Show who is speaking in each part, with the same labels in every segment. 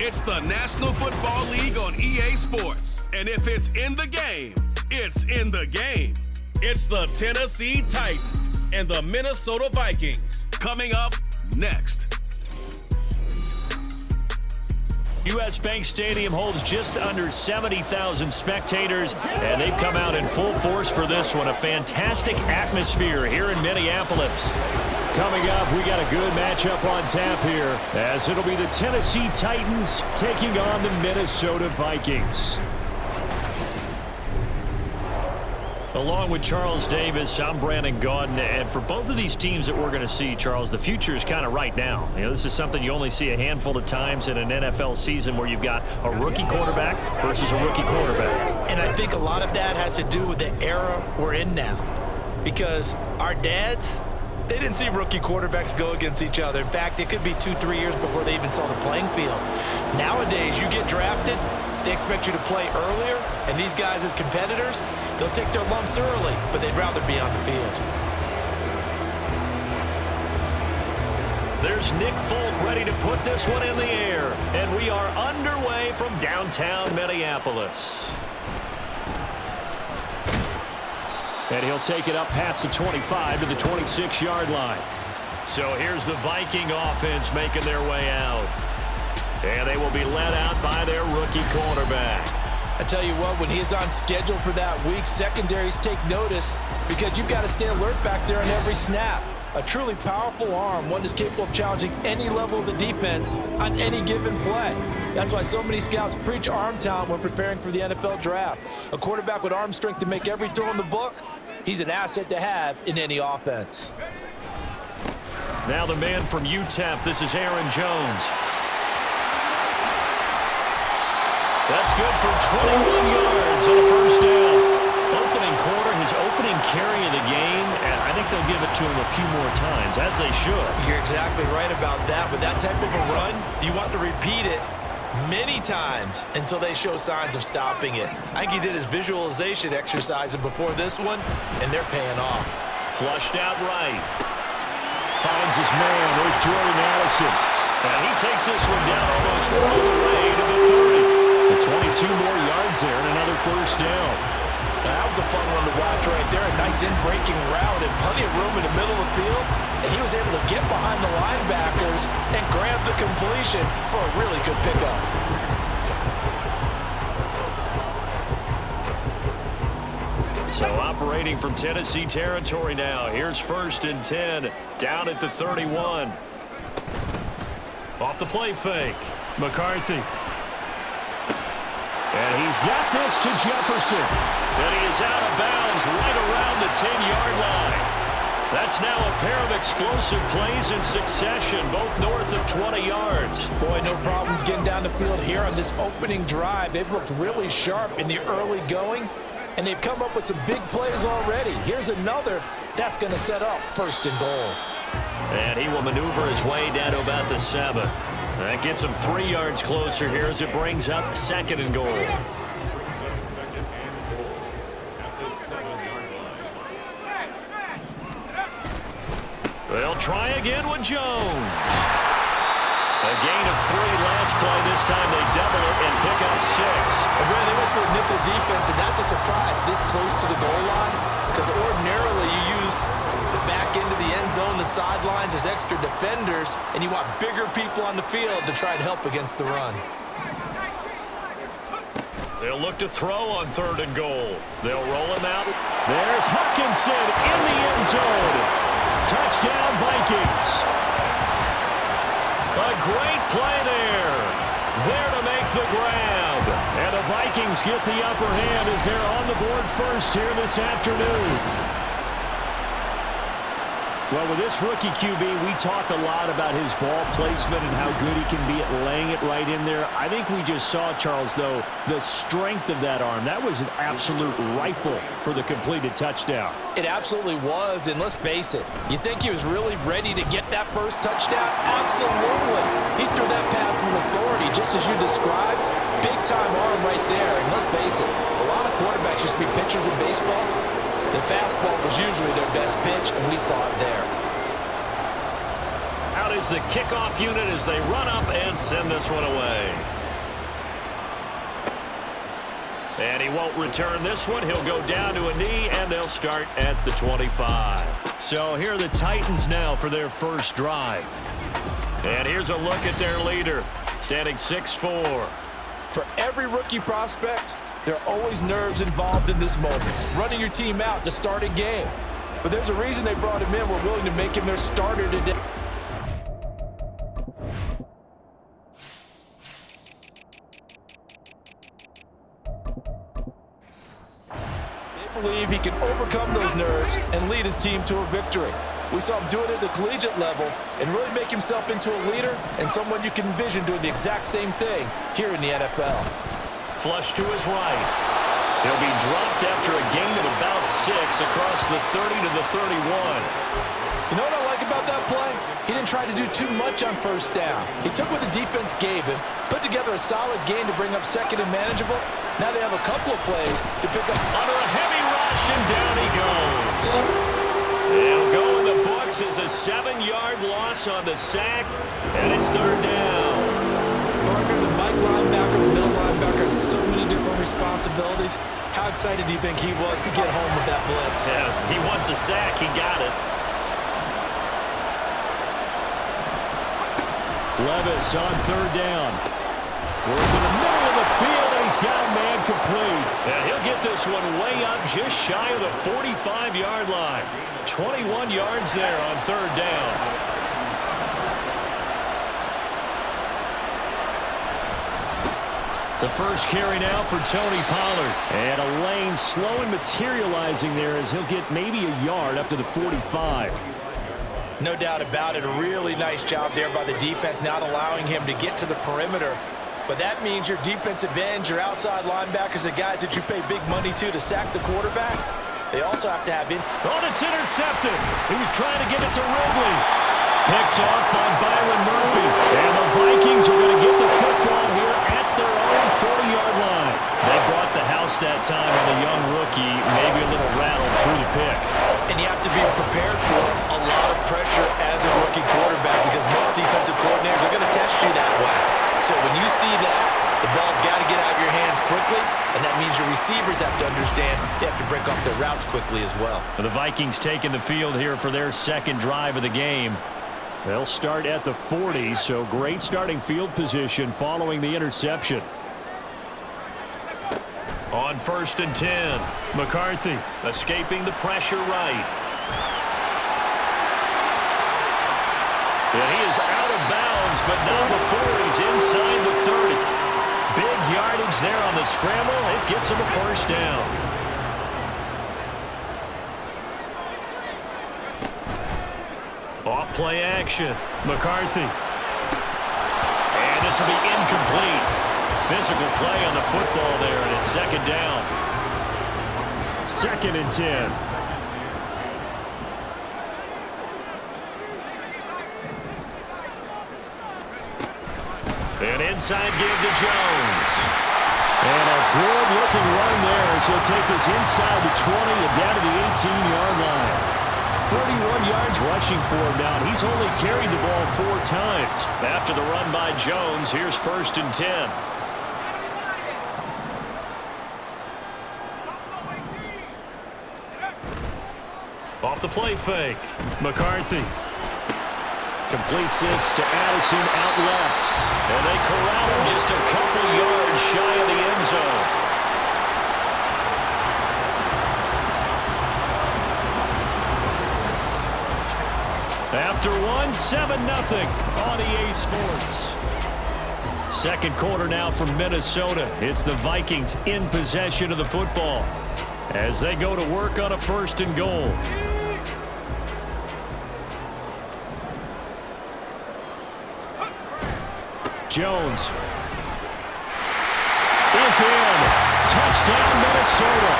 Speaker 1: It's the National Football League on EA Sports. And if it's in the game, it's in the game. It's the Tennessee Titans and the Minnesota Vikings. Coming up next.
Speaker 2: U.S. Bank Stadium holds just under 70,000 spectators, and they've come out in full force for this one. A fantastic atmosphere here in Minneapolis. Coming up, we got a good matchup on tap here, as it'll be the Tennessee Titans taking on the Minnesota Vikings. Along with Charles Davis, I'm Brandon Gaudin, and for both of these teams that we're going to see, Charles, the future is kind of right now. You know, this is something you only see a handful of times in an NFL season where you've got a rookie quarterback versus a rookie quarterback.
Speaker 3: And I think a lot of that has to do with the era we're in now, because our dads, they didn't see rookie quarterbacks go against each other. In fact, it could be 2-3 years before they even saw the playing field. Nowadays, you get drafted, they expect you to play earlier, and these guys as competitors, they'll take their lumps early, but they'd rather be on the field.
Speaker 2: There's Nick Folk ready to put this one in the air, and we are underway from downtown Minneapolis. And he'll take it up past the 25 to the 26-yard line. So here's the Viking offense making their way out. And they will be led out by their rookie quarterback.
Speaker 3: I tell you what, when he is on schedule for that week, secondaries take notice because you've got to stay alert back there on every snap. A truly powerful arm, one that's capable of challenging any level of the defense on any given play. That's why so many scouts preach arm talent when preparing for the NFL draft. A quarterback with arm strength to make every throw in the book, he's an asset to have in any offense.
Speaker 2: Now the man from UTEP, this is Aaron Jones. That's good for 21 yards and a first down. Opening quarter, his opening carry of the game, and I think they'll give it to him a few more times, as they should.
Speaker 3: You're exactly right about that. With that type of a run, you want to repeat it many times until they show signs of stopping it. I think he did his visualization exercise before this one, and they're paying off.
Speaker 2: Flushed out right. Finds his man. There's Jordan Addison. And he takes this one down almost all the way to the 30. 22 more yards there and another first down.
Speaker 3: That was a fun one to watch right there. A nice in-breaking route and plenty of room in the middle of the field. And he was able to get behind the linebackers and grab the completion for a really good pickup.
Speaker 2: So operating from Tennessee territory now. Here's 1st and 10 down at the 31. Off the play fake. McCarthy. And he's got this to Jefferson. And he is out of bounds right around the 10-yard line. That's now a pair of explosive plays in succession, both north of 20 yards.
Speaker 3: Boy, no problems getting down the field here on this opening drive. They've looked really sharp in the early going, and they've come up with some big plays already. Here's another that's going to set up 1st and goal.
Speaker 2: And he will maneuver his way down to about the 7. That gets him 3 yards closer here as it brings up 2nd and goal. They'll try again with Jones. A gain of 3 last play. This time they double it and pick up 6.
Speaker 3: And Brad, they went to a nickel defense, and that's a surprise this close to the goal line, because ordinarily you use the back end of the end zone, the sidelines as extra defenders, and you want bigger people on the field to try and help against the run.
Speaker 2: They'll look to throw on 3rd and goal. They'll roll him out. There's Hawkinson in the end zone. Touchdown, Vikings. A great play there. There to make the grab. And the Vikings get the upper hand as they're on the board first here this afternoon. Well, with this rookie QB, we talk a lot about his ball placement and how good he can be at laying it right in there. I think we just saw, Charles, though, the strength of that arm. That was an absolute rifle for the completed touchdown.
Speaker 3: It absolutely was, and let's face it, you think he was really ready to get that first touchdown? Absolutely. He threw that pass with authority, just as you described. Big-time arm right there, and let's face it, a lot of quarterbacks used to be pitchers in baseball. The fastball was usually their best pitch, and we saw it there.
Speaker 2: Out out is the kickoff unit as they run up and send this one away. And he won't return this one. He'll go down to a knee, and they'll start at the 25. So here are the Titans now for their first drive. And here's a look at their leader, standing 6'4".
Speaker 3: For every rookie prospect, there are always nerves involved in this moment. Running your team out to start a game. But there's a reason they brought him in. We're willing to make him their starter today. They believe he can overcome those nerves and lead his team to a victory. We saw him do it at the collegiate level and really make himself into a leader and someone you can envision doing the exact same thing here in the NFL.
Speaker 2: Flush to his right. He'll be dropped after a gain of about 6 across the 30 to the 31.
Speaker 3: You know what I like about that play? He didn't try to do too much on first down. He took what the defense gave him, put together a solid gain to bring up second and manageable. Now they have a couple of plays to pick up.
Speaker 2: Under a heavy rush, and down he goes. He'll go in the books as a 7-yard loss on the sack, and it's third down.
Speaker 3: Partner, the Mike linebacker, the middle linebacker has so many different responsibilities. How excited do you think he was to get home with that blitz?
Speaker 2: Yeah, he wants a sack. He got it. Levis on third down. Goes in the middle of the field, and he's got a man complete. And he'll get this one way up just shy of the 45-yard line. 21 yards there on third down. The first carry now for Tony Pollard. And a lane slowly materializing there as he'll get maybe a yard up to the 45.
Speaker 3: No doubt about it. A really nice job there by the defense, not allowing him to get to the perimeter. But that means your defensive ends, your outside linebackers, the guys that you pay big money to sack the quarterback, they also have to have in.
Speaker 2: Oh, it's intercepted. He was trying to get it to Ridley. Picked off by Byron Murphy. And the Vikings are going to get the football here at their own 40-yard line. They brought the house that time on the young rookie, maybe a little rattled through the pick.
Speaker 3: And you have to be prepared for a lot of pressure as a rookie quarterback because most defensive coordinators are going to test you that way. So when you see that, the ball's got to get out of your hands quickly, and that means your receivers have to understand they have to break off their routes quickly as well.
Speaker 2: The Vikings taking the field here for their second drive of the game. They'll start at the 40, so great starting field position following the interception. On 1st and 10, McCarthy escaping the pressure right. And he is out of bounds, but not before he's inside the 30. Big yardage there on the scramble. It gets him a first down. Off play action. McCarthy. And this will be incomplete. Physical play on the football there, and it's second down. 2nd and 10. An inside give to Jones. And a good-looking run there as he'll take this inside the 20 and down to the 18-yard line. 41 yards rushing for him now. He's only carried the ball 4 times. After the run by Jones, here's 1st and 10. Off the play fake. McCarthy completes this to Addison out left. And they corral him just a couple yards shy of the end zone. After one, 7-0 on EA Sports. Second quarter now from Minnesota. It's the Vikings in possession of the football as they go to work on a 1st and goal. Jones is in. Touchdown, Minnesota.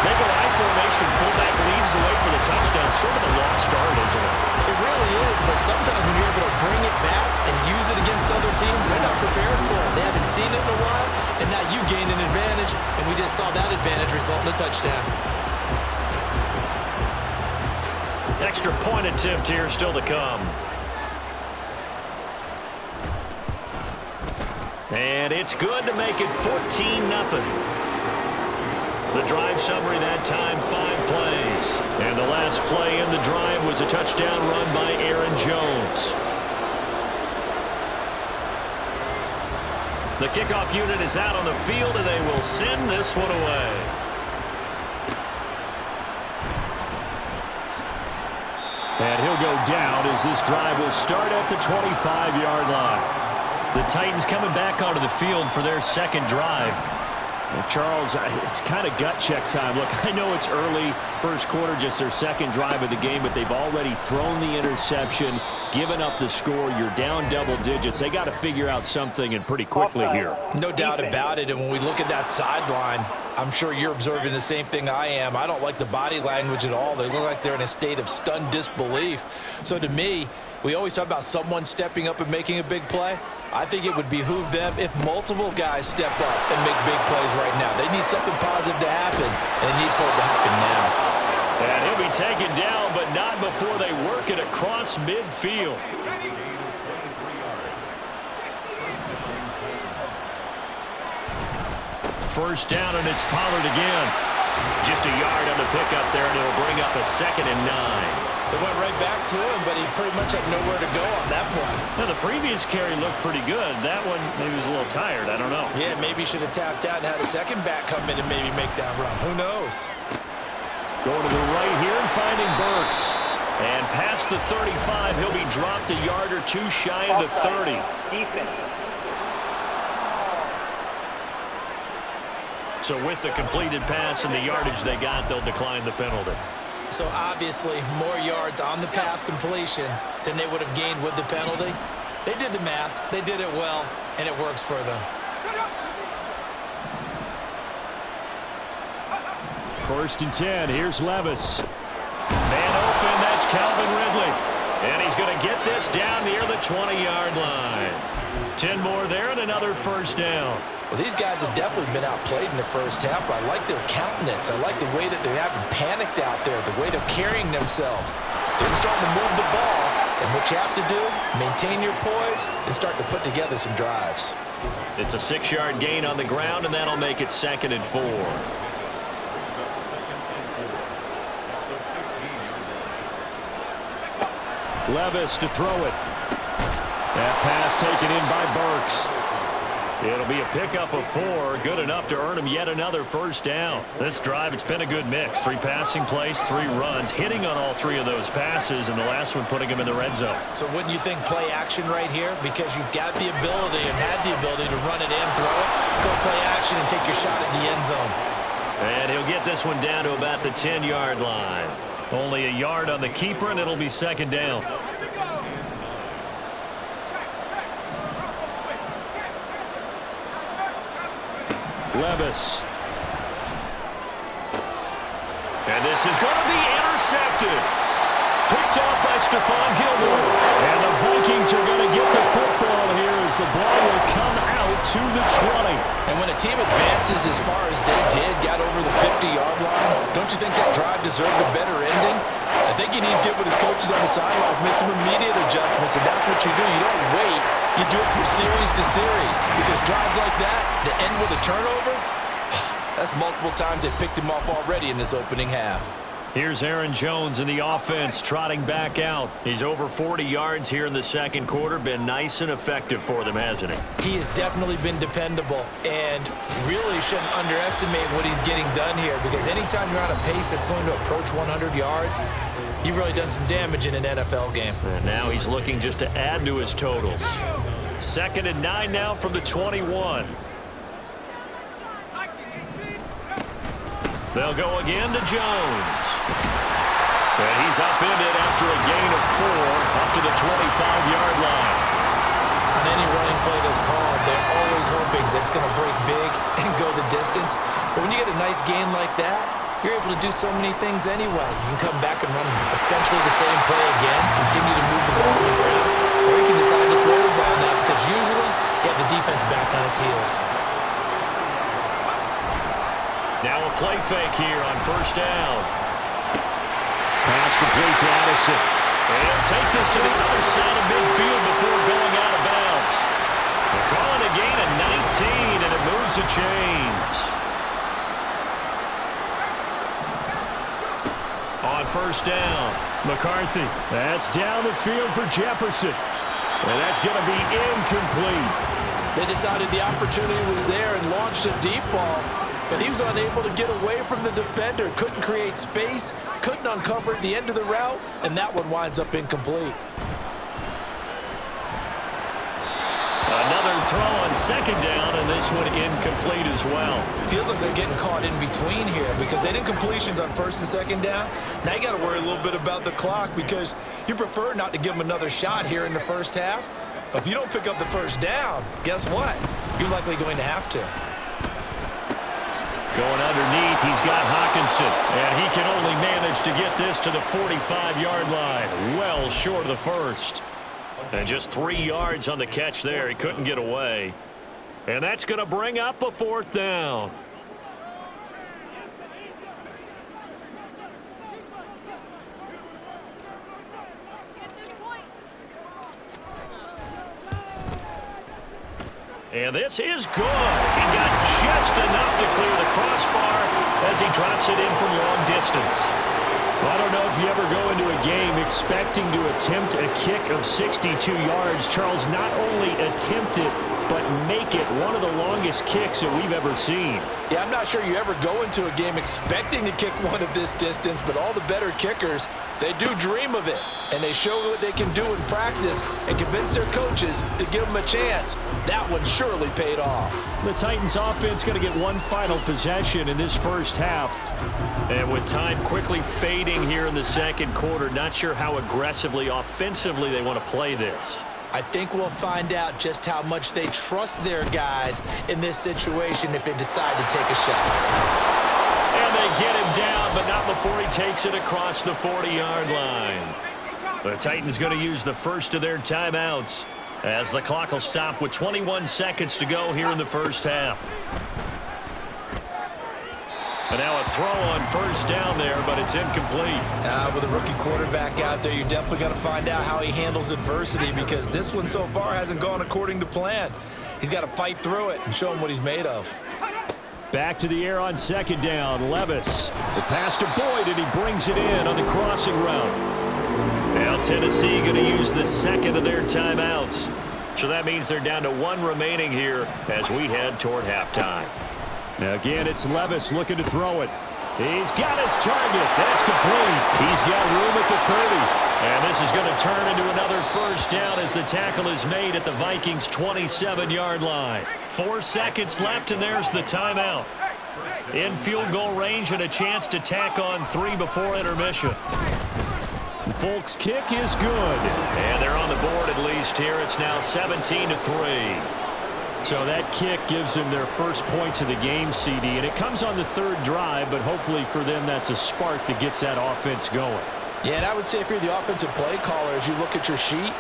Speaker 2: They go I formation. Fullback leads the way for the touchdown. Sort of a lost art, isn't it?
Speaker 3: It really is, but sometimes when you're able to bring it back and use it against other teams, they're not prepared for it. They haven't seen it in a while, and now you gain an advantage, and we just saw that advantage result in a touchdown.
Speaker 2: Extra point attempt here still to come. And it's good to make it 14-0. The drive summary that time, 5 plays. And the last play in the drive was a touchdown run by Aaron Jones. The kickoff unit is out on the field, and they will send this one away. And he'll go down as this drive will start at the 25-yard line. The Titans coming back onto the field for their second drive. Well, Charles, it's kind of gut check time. Look, I know it's early, first quarter, just their second drive of the game, but they've already thrown the interception, given up the score. You're down double digits. They got to figure out something, and pretty quickly here.
Speaker 3: No doubt about it, and when we look at that sideline, I'm sure you're observing the same thing I am. I don't like the body language at all. They look like they're in a state of stunned disbelief. So to me, we always talk about someone stepping up and making a big play. I think it would behoove them if multiple guys step up and make big plays right now. They need something positive to happen, and they need for it to happen now.
Speaker 2: And he'll be taken down, but not before they work it across midfield. First down, and it's Pollard again. Just a yard on the pickup there, and it'll bring up a 2nd and 9.
Speaker 3: They went right back to him, but he pretty much had nowhere to go on that play.
Speaker 2: Now, the previous carry looked pretty good. That one, maybe was a little tired. I don't know.
Speaker 3: Yeah, maybe he should have tapped out and had a second back come in and maybe make that run. Who knows?
Speaker 2: Going to the right here and finding Burks. And past the 35, he'll be dropped a yard or two shy of the 30. So with the completed pass and the yardage they got, they'll decline the penalty.
Speaker 3: So obviously more yards on the pass completion than they would have gained with the penalty. They did the math. They did it well, and it works for them.
Speaker 2: First and 10. Here's Levis. Man open. That's Calvin Ridley. And he's going to get this down near the 20-yard line. 10 more there and another first down.
Speaker 3: Well, these guys have definitely been outplayed in the first half, but I like their countenance. I like the way that they haven't panicked out there, the way they're carrying themselves. They're starting to move the ball, and what you have to do, maintain your poise and start to put together some drives.
Speaker 2: It's a 6-yard gain on the ground, and that'll make it 2nd and 4. Levis to throw it. That pass taken in by Burks. It'll be a pickup of 4, good enough to earn him yet another first down. This drive, it's been a good mix. 3 passing plays, 3 runs, hitting on all 3 of those passes, and the last one putting him in the red zone.
Speaker 3: So wouldn't you think play action right here? Because you've got the ability and had the ability to run it and throw it. Go play action and take your shot at the end zone.
Speaker 2: And he'll get this one down to about the 10-yard line. Only a yard on the keeper, and it'll be 2nd down. Levis. And this is going to be intercepted. Picked off by Stephon Gilmore. And the Vikings are going to get the football here as the ball will come out to the 20.
Speaker 3: And when a team advances as far as they did, got over the 50-yard line, don't you think that drive deserved a better ending? I think he needs to get with his coaches on the sidelines, make some immediate adjustments, and that's what you do. You don't wait. You do it from series to series. Because drives like that end with a turnover, that's multiple times they picked him off already in this opening half.
Speaker 2: Here's Aaron Jones in the offense trotting back out. He's over 40 yards here in the second quarter. Been nice and effective for them, hasn't he?
Speaker 3: He has definitely been dependable and really shouldn't underestimate what he's getting done here, because anytime you're on a pace that's going to approach 100 yards, you've really done some damage in an NFL game.
Speaker 2: And now he's looking just to add to his totals. 2nd and 9 now from the 21. They'll go again to Jones. And he's upended after a gain of 4 up to the 25-yard line.
Speaker 3: On any running play that's called, they're always hoping that it's going to break big and go the distance. But when you get a nice gain like that, you're able to do so many things anyway. You can come back and run essentially the same play again, continue to move the ball on the ground, or you can decide to throw the ball now, because usually you have the defense back on its heels.
Speaker 2: Now a play fake here on first down. Pass complete to Addison. And take this to the other side of midfield before going out of bounds. They're calling a gain of 19, and it moves the chains. On first down, McCarthy. That's down the field for Jefferson. And that's going to be incomplete.
Speaker 3: They decided the opportunity was there and launched a deep ball, but he was unable to get away from the defender. Couldn't create space, couldn't uncover at the end of the route, and that one winds up incomplete.
Speaker 2: Another throw on second down, and this one incomplete as well.
Speaker 4: Feels like they're getting caught in between here because they did completions on first and second down. Now you got to worry a little bit about the clock because you prefer not to give them another shot here in the first half. But if you don't pick up the first down, guess what? You're likely going to have to.
Speaker 2: Going underneath, he's got Hawkinson, and he can only manage to get this to the 45-yard line, well short of the first. And just 3 yards on the catch there. He couldn't get away. And that's going to bring up a fourth down. And this is good. He got just enough to clear the crossbar as he drops it in from long distance. Well, I don't know if you ever go into a game expecting to attempt a kick of 62 yards. Charles, not only attempt it, but make it one of the longest kicks that we've ever seen.
Speaker 3: Yeah, I'm not sure you ever go into a game expecting to kick one of this distance, but all the better kickers, they do dream of it, and they show what they can do in practice and convince their coaches to give them a chance. That one surely paid off.
Speaker 2: The Titans offense going to get one final possession in this first half. And with time quickly fading here in the second quarter, not sure how aggressively, offensively they want to play this.
Speaker 4: I think we'll find out just how much they trust their guys in this situation if they decide to take a shot.
Speaker 2: And they get him down, but not before he takes it across the 40-yard line. The Titans going to use the first of their timeouts as the clock will stop with 21 seconds to go here in the first half. And now a throw on first down there, but it's incomplete.
Speaker 4: With a rookie quarterback out there, you're definitely going to find out how he handles adversity because this one so far hasn't gone according to plan. He's got to fight through it and show him what he's made of.
Speaker 2: Back to the air on second down. Levis. The pass to Boyd, and he brings it in on the crossing route. Now Tennessee going to use the second of their timeouts. So that means they're down to one remaining here as we head toward halftime. Now again, it's Levis looking to throw it. He's got his target. That's complete. He's got room at the 30. And this is going to turn into another first down as the tackle is made at the Vikings' 27-yard line. 4 seconds left, and there's the timeout. In field goal range and a chance to tack on 3 before intermission. Folk's kick is good. And they're on the board at least here. It's now 17-3. So that kick gives them their first points of the game, CD, and it comes on the third drive, but hopefully for them that's a spark that gets that offense going.
Speaker 3: Yeah, and I would say if you're the offensive play caller, as you look at your sheet,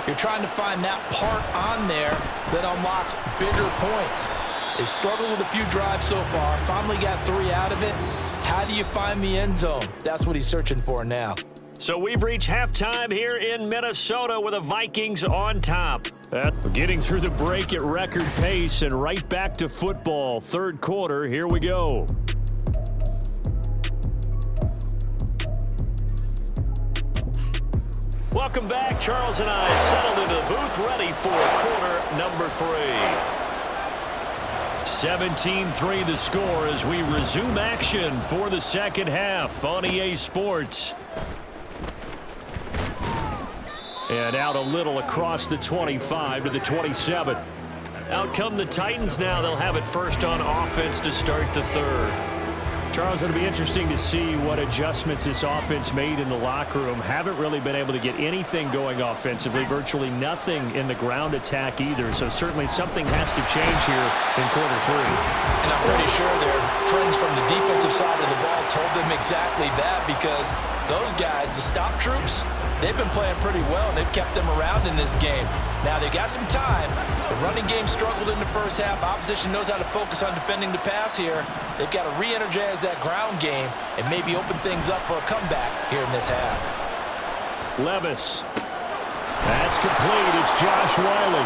Speaker 3: you're trying to find that part on there that unlocks bigger points. They've struggled with a few drives so far, finally got 3 out of it. How do you find the end zone? That's what he's searching for now.
Speaker 2: So we've reached halftime here in Minnesota with the Vikings on top. Getting through the break at record pace and right back to football. Third quarter, here we go. Welcome back. Charles and I settled into the booth ready for quarter number 3. 17-3 the score as we resume action for the second half on EA Sports. And out a little across the 25 to the 27. Out come the Titans now. They'll have it first on offense to start the third. Charles, it'll be interesting to see what adjustments this offense made in the locker room. Haven't really been able to get anything going offensively. Virtually nothing in the ground attack either. So certainly something has to change here in quarter 3.
Speaker 4: And I'm pretty sure their friends from the defensive side of the ball told them exactly that because those guys, the stop troops, they've been playing pretty well, and they've kept them around in this game. Now, they got some time. The running game struggled in the first half. Opposition knows how to focus on defending the pass here. They've got to re-energize
Speaker 3: utilize that ground game and maybe open things up for a comeback here in this half.
Speaker 2: Levis. That's complete. It's Josh Wiley.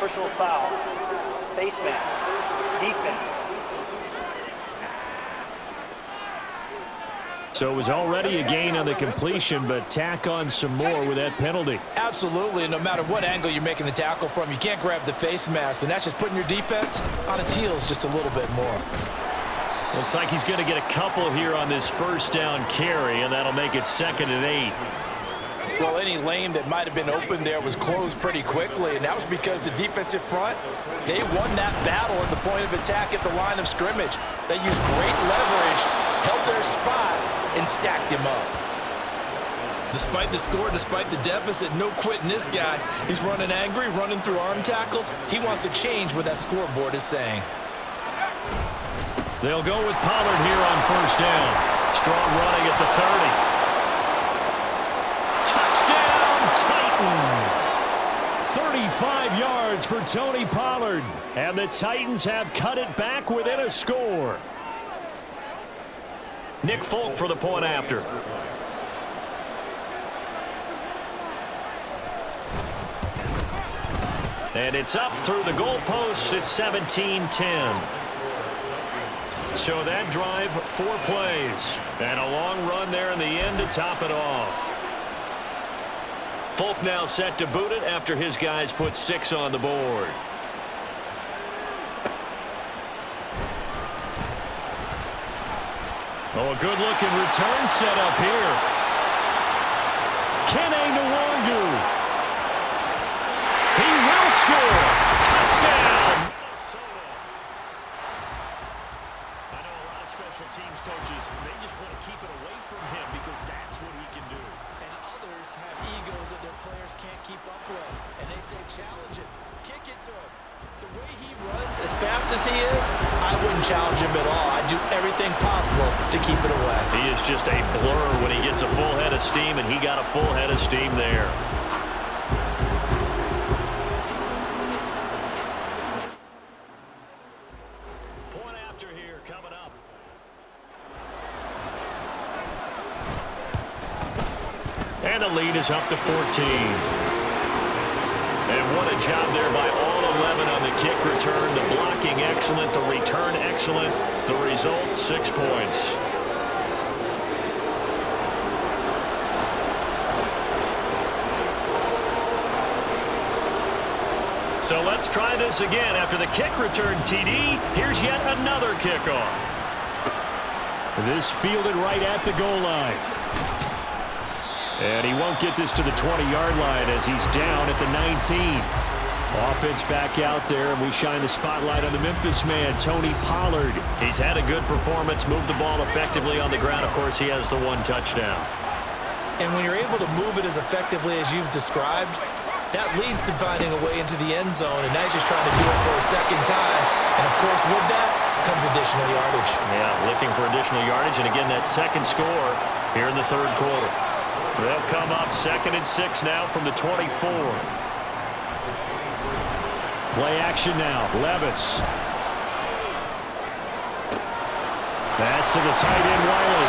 Speaker 5: Personal foul. Face mask. Defense.
Speaker 2: So it was already a gain on the completion, but tack on some more with that penalty.
Speaker 3: Absolutely, and no matter what angle you're making the tackle from, you can't grab the face mask, and that's just putting your defense on its heels just a little bit more.
Speaker 2: Looks like he's going to get a couple here on this first down carry, and that'll make it 2nd and 8.
Speaker 3: Well, any lane that might have been open there was closed pretty quickly, and that was because the defensive front, they won that battle at the point of attack at the line of scrimmage. They used great leverage, held their spot, and stacked him up.
Speaker 4: Despite the score, despite the deficit, no quitting this guy. He's running angry, running through arm tackles. He wants to change what that scoreboard is saying.
Speaker 2: They'll go with Pollard here on first down. Strong running at the 30. Touchdown, Titans! 35 yards for Tony Pollard. And the Titans have cut it back within a score. Nick Folk for the point after. And it's up through the goalposts. It's 17-10. So that drive, 4 plays. And a long run there in the end to top it off. Folk now set to boot it after his guys put 6 on the board. Oh, a good-looking return set up here. Kene Nwangu. He will score. Touchdown. I know a lot of special teams coaches, they just want to keep it away from him because that's what he can do.
Speaker 3: And others have egos that their players can't keep up with, and they say challenge it, kick it to him. The way he runs, as fast as he is, I wouldn't challenge him at all. I'd do everything possible to keep it away.
Speaker 2: He is just a blur when he gets a full head of steam, and he got a full head of steam there. Point after here coming up. And the lead is up to 14. And what a job there by all 11 on the kick return. The blocking excellent, the return excellent. The result, 6 points. So let's try this again. After the kick return TD, here's yet another kickoff. This fielded right at the goal line. And he won't get this to the 20-yard line as he's down at the 19. Offense back out there, and we shine the spotlight on the Memphis man, Tony Pollard. He's had a good performance, moved the ball effectively on the ground. Of course, he has the 1 touchdown.
Speaker 4: And when you're able to move it as effectively as you've described, that leads to finding a way into the end zone, and now he's just trying to do it for a second time. And, of course, with that comes additional yardage.
Speaker 2: Yeah, looking for additional yardage, and again, that second score here in the third quarter. They'll come up 2nd and 6 now from the 24. Play action now. Levis. That's to the tight end, Wiley.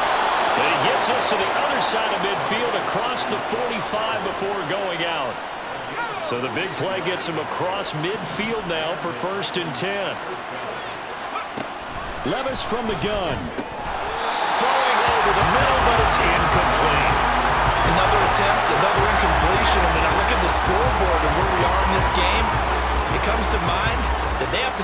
Speaker 2: And he gets us to the other side of midfield across the 45 before going out. So the big play gets him across midfield now for 1st and 10. Levis from the gun. Throwing over the middle, but it's incomplete.
Speaker 4: Another attempt, another incompletion. And when I look at the scoreboard and where we are in this game, it comes to mind that they have to...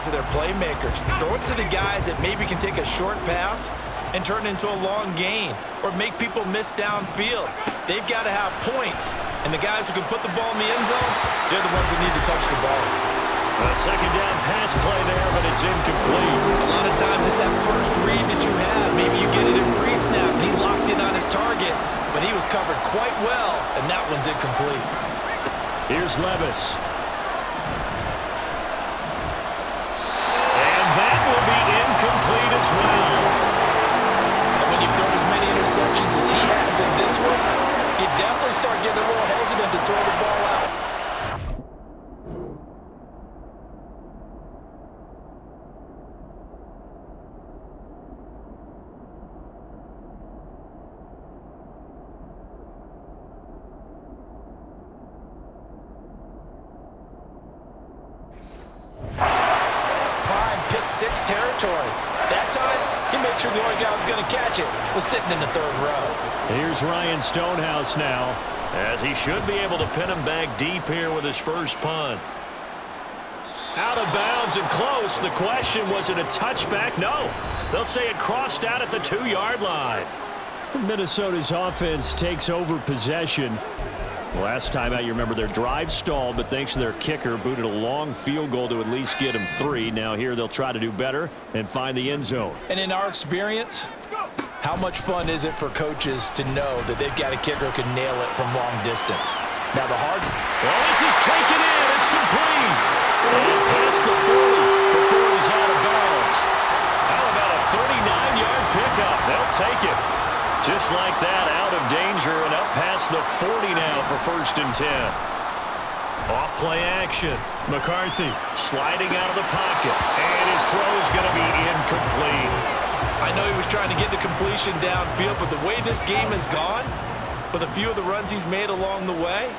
Speaker 4: to their playmakers. Throw it to the guys that maybe can take a short pass and turn it into a long gain or make people miss downfield. They've got to have points, and the guys who can put the ball in the end zone, they're the ones that need to touch the ball.
Speaker 2: A second down pass play there, but it's incomplete.
Speaker 4: A lot of times it's that first read that you have. Maybe you get it in pre-snap, and he locked in on his target, but he was covered quite well, and that one's incomplete.
Speaker 2: Here's Levis. And that will be incomplete as well.
Speaker 3: And when you've thrown as many interceptions as he has in this one, you definitely start getting a little hesitant to throw the ball out. Pick-6 territory. That time, he made sure the only guy who was going to catch it was sitting in the third row.
Speaker 2: Here's Ryan Stonehouse now, as he should be able to pin him back deep here with his first punt. Out of bounds and close. The question, was it a touchback? No. They'll say it crossed out at the 2-yard line. Minnesota's offense takes over possession. Last time out, you remember their drive stalled, but thanks to their kicker, booted a long field goal to at least get him 3. Now here they'll try to do better and find the end zone.
Speaker 3: And in our experience, how much fun is it for coaches to know that they've got a kicker who can nail it from long distance? Now the hard...
Speaker 2: Well, this is taken in. It's complete. And past the 40 before he's out of bounds. How about a 39-yard pickup? They'll take it. Just like that, out of danger and up past the 40 now for 1st and 10. Off play action. McCarthy sliding out of the pocket. And his throw is going to be incomplete.
Speaker 4: I know he was trying to get the completion downfield, but the way this game has gone, with a few of the runs he's made along the way,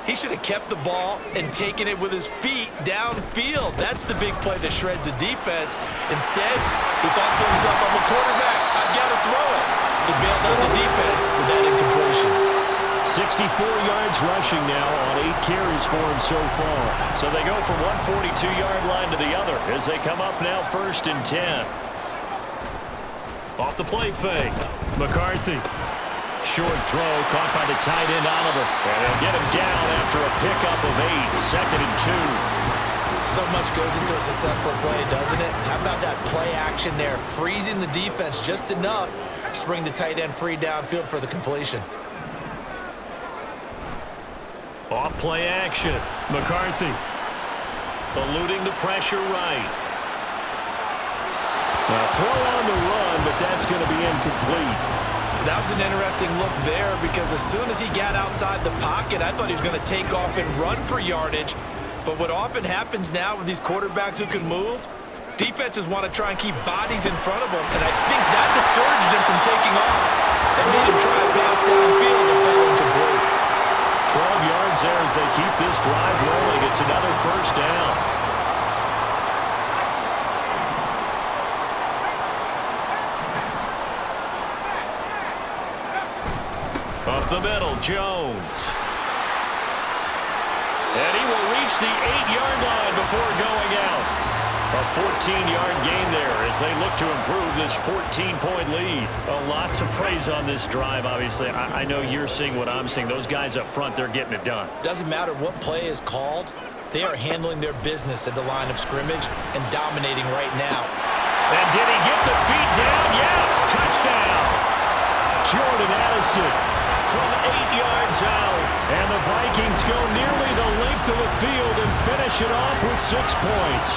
Speaker 4: he should have kept the ball and taken it with his feet downfield. That's the big play that shreds a defense. Instead, he thought to himself, I'm a quarterback. I've got to throw it. He bailed out the defense with that incompletion.
Speaker 2: 64 yards rushing now on 8 carries for him so far. So they go from one 42-yard line to the other as they come up now 1st and 10. Off the play fake. McCarthy. Short throw caught by the tight end Oliver. And they'll get him down after a pickup of 8. 2nd and 2.
Speaker 4: So much goes into a successful play, doesn't it? How about that play action there, freezing the defense just enough to bring the tight end free downfield for the completion.
Speaker 2: Off play action. McCarthy eluding the pressure right. Now throw on the run, but that's going to be incomplete.
Speaker 4: That was an interesting look there because as soon as he got outside the pocket, I thought he was going to take off and run for yardage. But what often happens now with these quarterbacks who can move, defenses want to try and keep bodies in front of them, and I think that discouraged him from taking off and made him try a pass downfield and fell incomplete.
Speaker 2: 12 yards there as they keep this drive rolling. It's another 1st down. Up the middle, Jones. And he will reach the 8-yard line before going out. A 14-yard gain there as they look to improve this 14-point lead. A lot to praise on this drive, obviously. I know you're seeing what I'm seeing. Those guys up front, they're getting it done.
Speaker 4: Doesn't matter what play is called. They are handling their business at the line of scrimmage and dominating right now.
Speaker 2: And did he get the feet down? Yes, touchdown. Jordan Addison from 8 yards out. And the Vikings go nearly the length of the field and finish it off with 6 points.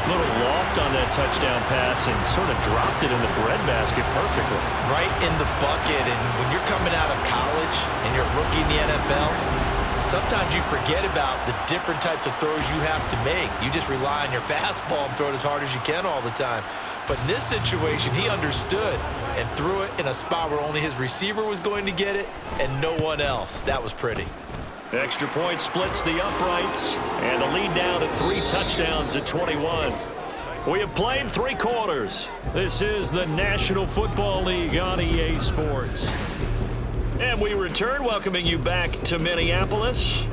Speaker 2: Little loft on that touchdown pass and sort of dropped it in the breadbasket perfectly.
Speaker 4: Right in the bucket, and when you're coming out of college and you're a rookie in the NFL, sometimes you forget about the different types of throws you have to make. You just rely on your fastball and throw it as hard as you can all the time. But in this situation, he understood and threw it in a spot where only his receiver was going to get it and no one else. That was pretty.
Speaker 2: Extra point splits the uprights, and the lead now to 3 touchdowns at 21. We have played 3 quarters. This is the National Football League on EA Sports. And we return, welcoming you back to Minneapolis,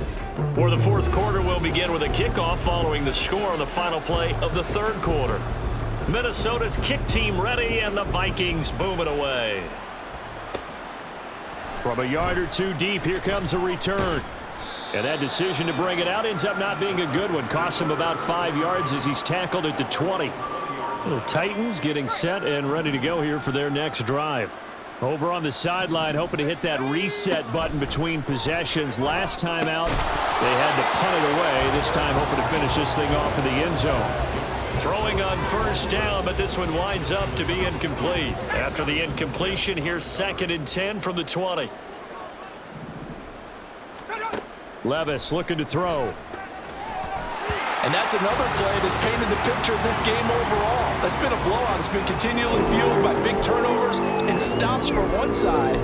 Speaker 2: where the 4th quarter will begin with a kickoff following the score on the final play of the 3rd quarter. Minnesota's kick team ready, and the Vikings booming away. From a yard or 2 deep, here comes a return. And that decision to bring it out ends up not being a good one. Costs him about 5 yards as he's tackled at the 20. The Titans getting set and ready to go here for their next drive. Over on the sideline, hoping to hit that reset button between possessions. Last time out, they had to punt it away. This time, hoping to finish this thing off in the end zone. Throwing on first down, but this one winds up to be incomplete. After the incompletion, here's 2nd and 10 from the 20. Levis looking to throw.
Speaker 3: And that's another play that's painted the picture of this game overall. It's been a blowout. It's been continually fueled by big turnovers and stops from one side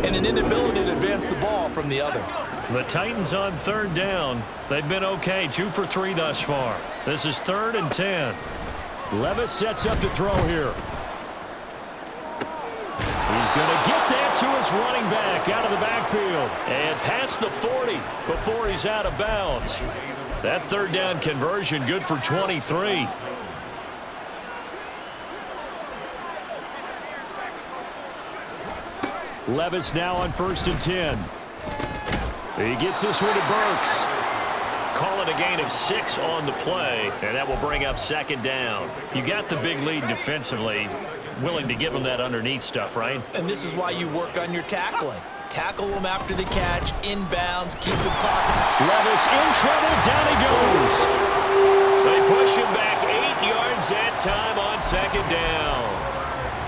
Speaker 3: and an inability to advance the ball from the other.
Speaker 2: The Titans on 3rd down. They've been okay, 2 for 3 thus far. This is 3rd and 10. Levis sets up to throw here. He's going to get that to his running back out of the backfield. And past the 40 before he's out of bounds. That 3rd down conversion good for 23. Levis now on 1st and 10. He gets this one to Burks. Call it a gain of 6 on the play, and that will bring up 2nd down. You got the big lead defensively. Willing to give them that underneath stuff, right?
Speaker 4: And this is why you work on your tackling. Tackle them after the catch, inbounds, keep them caught.
Speaker 2: Levis in trouble, down he goes. They push him back 8 yards that time on 2nd down.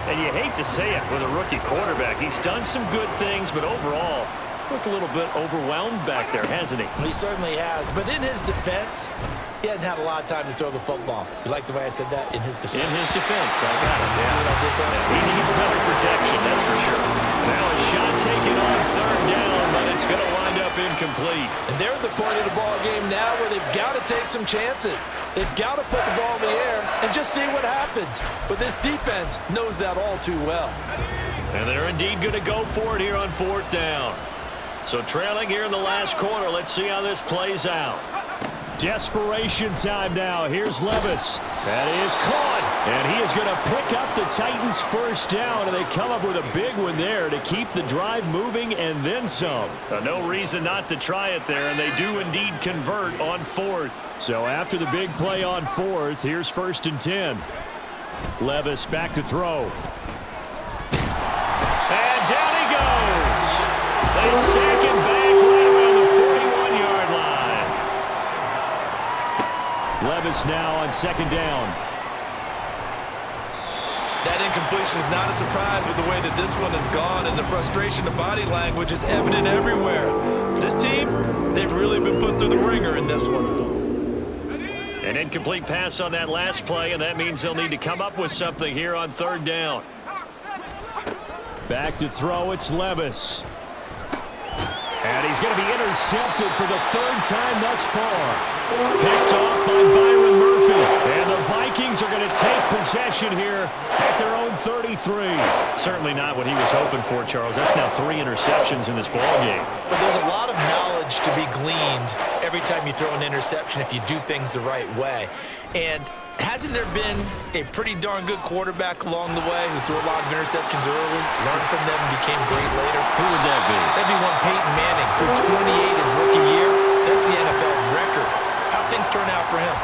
Speaker 2: And you hate to say it with a rookie quarterback. He's done some good things, but overall, looked a little bit overwhelmed back there, hasn't he?
Speaker 4: He certainly has, but in his defense, he hasn't had a lot of time to throw the football. You like the way I said that? In his defense.
Speaker 2: In his defense, I got it.
Speaker 4: See what I did there?
Speaker 2: Yeah, he needs better protection, that's for sure. Now a shot taken on 3rd down, but it's going to wind up incomplete.
Speaker 3: And they're at the point of the ball game now where they've got to take some chances. They've got to put the ball in the air and just see what happens. But this defense knows that all too well.
Speaker 2: And they're indeed going to go for it here on 4th down. So trailing here in the last quarter, let's see how this plays out. Desperation time now. Here's Levis. That is caught. And he is going to pick up the Titans' 1st down, and they come up with a big one there to keep the drive moving and then some. No reason not to try it there, and they do indeed convert on 4th. So after the big play on 4th, here's 1st and 10. Levis back to throw. And down he goes. They sack him back right around the 41-yard line. Levis now on 2nd down.
Speaker 4: That incompletion is not a surprise with the way that this one has gone, and the frustration, the body language is evident everywhere. This team, they've really been put through the ringer in this one.
Speaker 2: An incomplete pass on that last play, and that means they'll need to come up with something here on 3rd down. Back to throw, it's Levis. And he's going to be intercepted for the 3rd time thus far. Picked off by Byron Murphy. And the Vikings are going to take possession here at their own 33. Certainly not what he was hoping for, Charles. That's now 3 interceptions in this ballgame.
Speaker 4: But there's a lot of knowledge to be gleaned every time you throw an interception if you do things the right way. And hasn't there been a pretty darn good quarterback along the way who threw a lot of interceptions early, learned from them, and became great later?
Speaker 2: Who would that be?
Speaker 4: That'd be one Peyton Manning. Threw 28 his rookie year. That's the NFL record. How'd things turn out for him?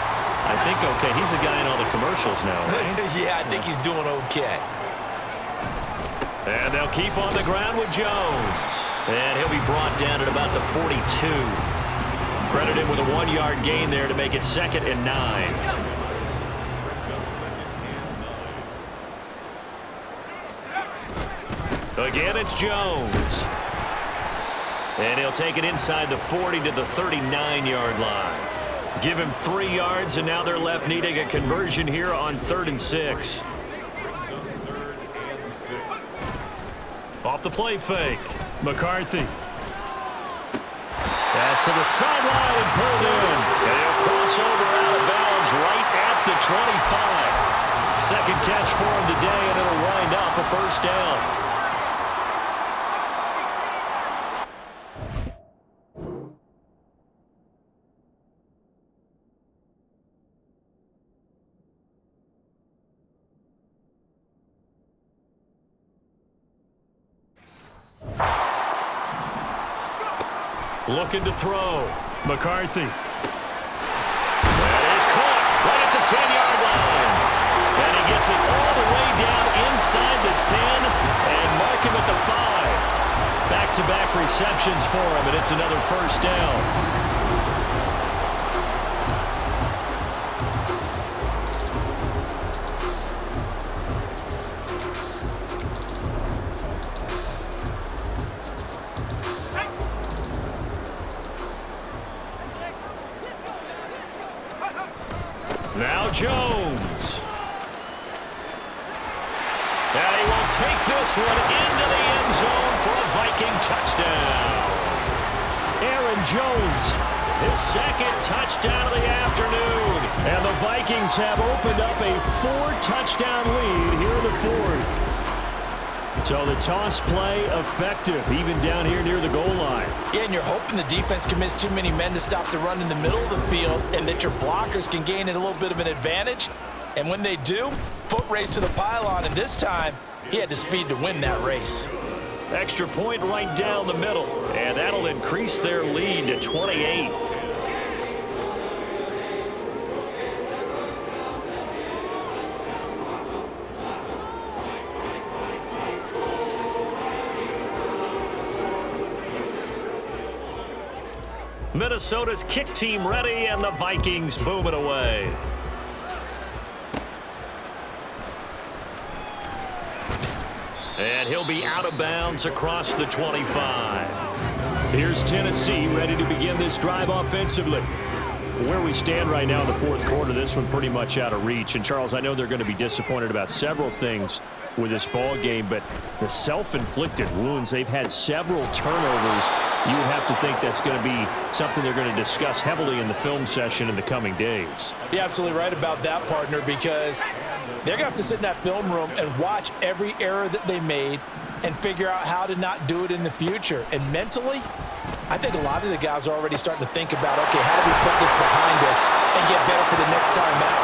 Speaker 2: I think okay. He's a guy in all the commercials now, right?
Speaker 4: Yeah, I think he's doing okay.
Speaker 2: And they'll keep on the ground with Jones. And he'll be brought down at about the 42. Credit him with a 1-yard gain there to make it 2nd and 9. Again, it's Jones. And he'll take it inside the 40 to the 39-yard line. Give him 3 yards, and now they're left needing a conversion here on 3rd and 6. Off the play fake. McCarthy. Pass to the sideline and pulled in. And he'll cross over out of bounds right at the 25. Second catch for him today, and it'll wind up a 1st down. Looking to throw. McCarthy. That is caught right at the 10-yard line. And he gets it all the way down inside the 10 and mark him at the 5. Back-to-back receptions for him, and it's another first down. Now Jones. And he will take this one into the end zone for a Viking touchdown. Aaron Jones, his second touchdown of the afternoon. And the Vikings have opened up a 4-touchdown lead here in the fourth. So the toss play effective, even down here near the goal line.
Speaker 3: Yeah, and you're hoping the defense commits too many men to stop the run in the middle of the field and that your blockers can gain a little bit of an advantage. And when they do, foot race to the pylon, and this time he had the speed to win that race.
Speaker 2: Extra point right down the middle, and that'll increase their lead to 28. Minnesota's kick team ready, and the Vikings boom it away. And he'll be out of bounds across the 25. Here's Tennessee ready to begin this drive offensively. Where we stand right now in the fourth quarter, this one pretty much out of reach. And, Charles, I know they're going to be disappointed about several things with this ball game, but the self-inflicted wounds, they've had several turnovers. You would have to think that's going to be something they're going to discuss heavily in the film session in the coming days.
Speaker 3: You're absolutely right about that, partner, because they're going to have to sit in that film room and watch every error that they made and figure out how to not do it in the future. And mentally, I think a lot of the guys are already starting to think about, okay, how do we put this behind us and get better for the next time out?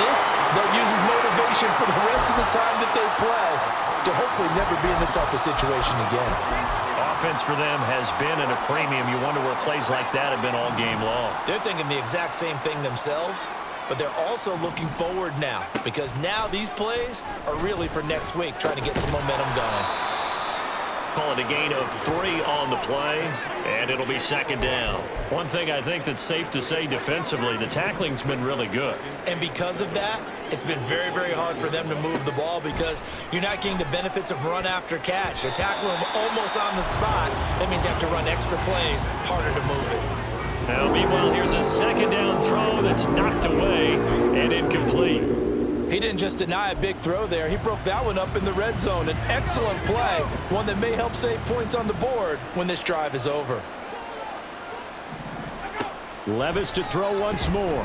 Speaker 3: This, they'll use as motivation for the rest of the time that they play to hopefully never be in this type of situation again.
Speaker 2: Offense for them has been at a premium. You wonder where plays like that have been all game long.
Speaker 4: They're thinking the exact same thing themselves, but they're also looking forward now because now these plays are really for next week, trying to get some momentum going.
Speaker 2: Call it a gain of 3 on the play, and it'll be second down. One thing I think that's safe to say defensively, the tackling's been really good.
Speaker 4: And because of that, it's been very, very hard for them to move the ball because you're not getting the benefits of run after catch. They're tackling them almost on the spot. That means you have to run extra plays, harder to move it.
Speaker 2: Now, meanwhile, here's a second down throw that's knocked away and incomplete.
Speaker 3: He didn't just deny a big throw there. He broke that one up in the red zone. An excellent play, one that may help save points on the board when this drive is over.
Speaker 2: Levis to throw once more.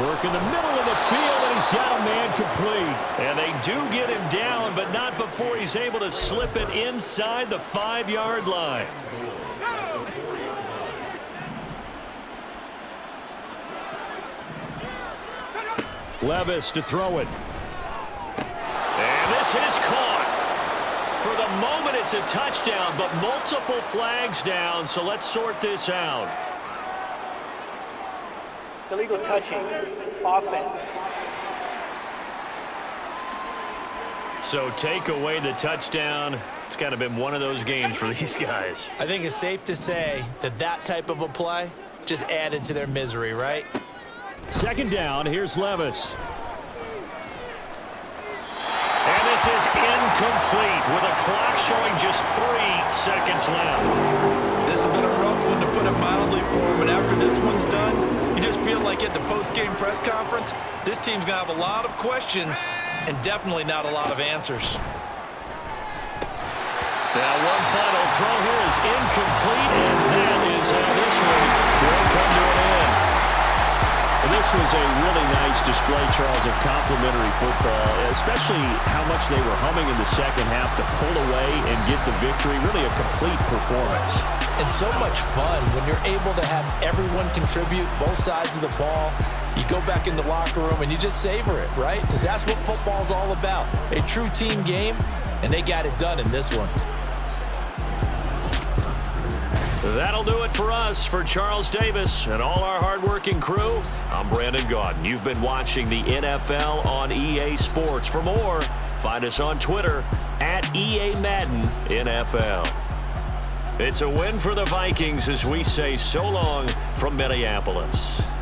Speaker 2: Work in the middle of the field, and he's got a man complete. And they do get him down, but not before he's able to slip it inside the 5-yard line. Levis to throw it. And this is caught. For the moment, it's a touchdown, but multiple flags down, so let's sort this out.
Speaker 5: Illegal touching, offense.
Speaker 2: So take away the touchdown. It's kind of been one of those games for these guys.
Speaker 4: I think it's safe to say that that type of a play just added to their misery, right?
Speaker 2: Second down, here's Levis. And this is incomplete with a clock showing just 3 seconds left.
Speaker 4: This has been a rough one, to put it mildly, for him. And after this one's done, you just feel like at the post-game press conference, this team's going to have a lot of questions and definitely not a lot of answers.
Speaker 2: Now one final throw here is incomplete, and that is how this one will come to an end. This was a really nice display, Charles, of complimentary football, especially how much they were humming in the second half to pull away and get the victory. Really a complete performance.
Speaker 3: And so much fun when you're able to have everyone contribute, both sides of the ball. You go back in the locker room and you just savor it, right? Because that's what football's all about. A true team game, and they got it done in this one.
Speaker 2: That'll do it for us. For Charles Davis and all our hardworking crew, I'm Brandon Gaudin. You've been watching the NFL on EA Sports. For more, find us on Twitter at EA Madden NFL. It's a win for the Vikings as we say so long from Minneapolis.